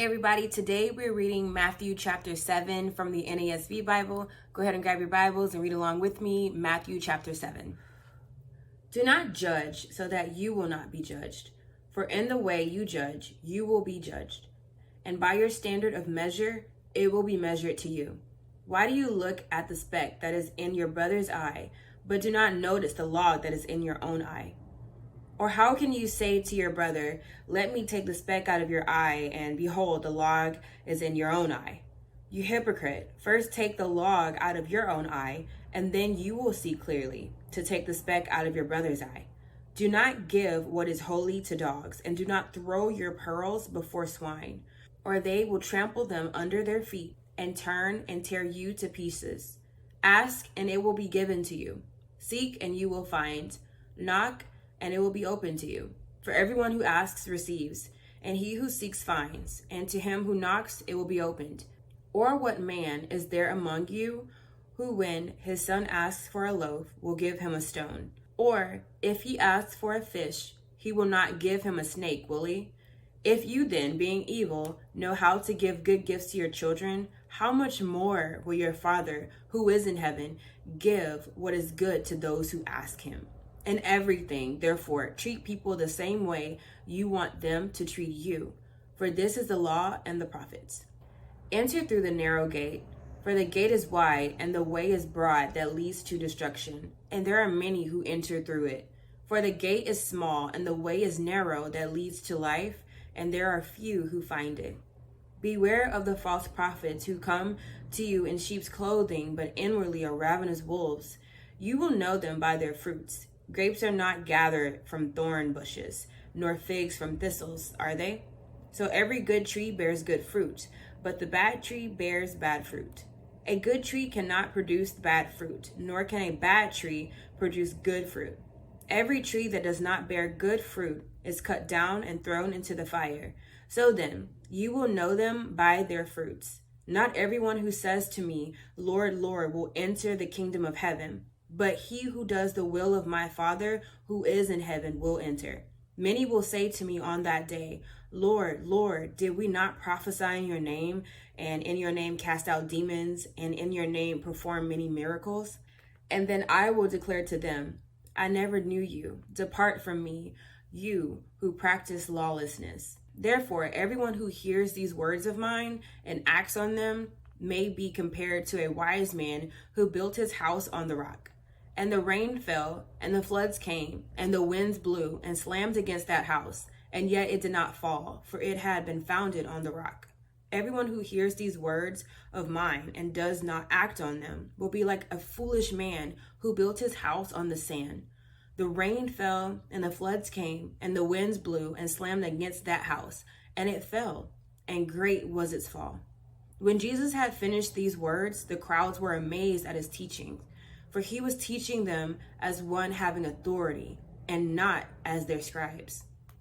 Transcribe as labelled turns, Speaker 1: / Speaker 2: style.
Speaker 1: Hey everybody, today we're reading Matthew chapter 7 from the NASB Bible. Go ahead and grab your Bibles and read along with me, Matthew chapter 7. Do not judge so that you will not be judged. For in the way you judge, you will be judged. And by your standard of measure, it will be measured to you. Why do you look at the speck that is in your brother's eye, but do not notice the log that is in your own eye? Or how can you say to your brother, let me take the speck out of your eye, and behold, the log is in your own eye? You hypocrite, first take the log out of your own eye, and then you will see clearly to take the speck out of your brother's eye. Do not give what is holy to dogs, and do not throw your pearls before swine, or they will trample them under their feet, and turn and tear you to pieces. Ask, and it will be given to you. Seek, and you will find. Knock, and it will be open to you. For everyone who asks receives, and he who seeks finds, and to him who knocks it will be opened. Or what man is there among you who, when his son asks for a loaf, will give him a stone? Or if he asks for a fish, he will not give him a snake, will he? If you then, being evil, know how to give good gifts to your children, how much more will your Father, who is in heaven, give what is good to those who ask him? In everything, therefore, treat people the same way you want them to treat you. For this is the law and the prophets. Enter through the narrow gate, for the gate is wide and the way is broad that leads to destruction, and there are many who enter through it. For the gate is small and the way is narrow that leads to life, and there are few who find it. Beware of the false prophets who come to you in sheep's clothing, but inwardly are ravenous wolves. You will know them by their fruits. Grapes are not gathered from thorn bushes, nor figs from thistles, are they? So every good tree bears good fruit, but the bad tree bears bad fruit. A good tree cannot produce bad fruit, nor can a bad tree produce good fruit. Every tree that does not bear good fruit is cut down and thrown into the fire. So then, you will know them by their fruits. Not everyone who says to me, Lord, Lord, will enter the kingdom of heaven, but he who does the will of my Father who is in heaven will enter. Many will say to me on that day, Lord, Lord, did we not prophesy in your name, and in your name cast out demons, and in your name perform many miracles? And then I will declare to them, I never knew you. Depart from me, you who practice lawlessness. Therefore, everyone who hears these words of mine and acts on them may be compared to a wise man who built his house on the rock. And the rain fell, and the floods came, and the winds blew and slammed against that house, and yet it did not fall, for it had been founded on the rock. Everyone who hears these words of mine and does not act on them will be like a foolish man who built his house on the sand. The rain fell, and the floods came, and the winds blew and slammed against that house, and it fell, and great was its fall. When Jesus had finished these words, the crowds were amazed at his teaching, for he was teaching them as one having authority, and not as their scribes.